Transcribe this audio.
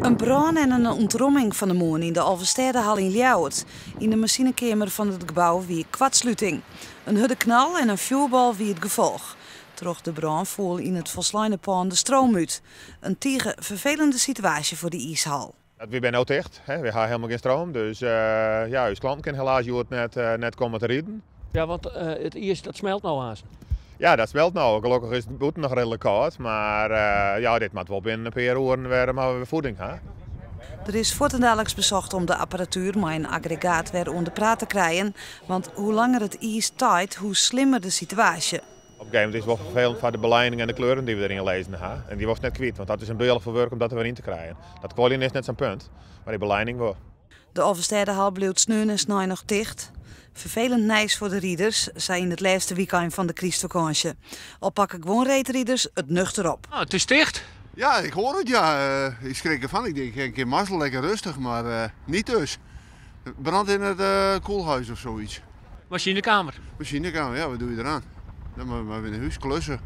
Een brand en een ontromming van de moon in de Alverstedehal in Ljouwert. In de machinekamer van het gebouw wie kwartsluiting. Een harde knal en een vuurbal wie het gevolg. Troch de brand voel in het volslijne pand de stroom uit. Een tige vervelende situatie voor de ijshal. We zijn nou dicht, hè? We hebben helemaal geen stroom, dus ja, uw klant kan helaas net komen te rijden. Ja, want het ijs dat smelt nou haast. Ja, dat smelt nou. Gelukkig is het buiten nog redelijk koud, maar ja, dit moet wel binnen een paar uur weer maar weer voeding. Hè? Er is voortdurend bezocht om de apparatuur met een aggregaat weer onder praat te krijgen. Want hoe langer het ijs taait, hoe slimmer de situatie. Op een gegeven moment is het wel vervelend voor de beleiding en de kleuren die we erin lezen. Hè? En die was net kwijt, want dat is een beeld voor werk om dat er weer in te krijgen. Dat kwaliteit is net zo'n punt, maar die beleiding wel. De Alverstedehal bleef sneu en snij nog dicht. Vervelend nijs voor de rieders, zei in het laatste weekend van de Christvakantie. Al pakken gewoon reetrieders het nuchter op. Ah, het is dicht. Ja, ik hoor het ja. Ik schrik ervan. Ik denk, een keer mazzel, lekker rustig, maar niet dus. Brand in het koelhuis of zoiets. Was je in de kamer? Machinekamer, ja, wat doe je eraan? Dan maar in huis klussen.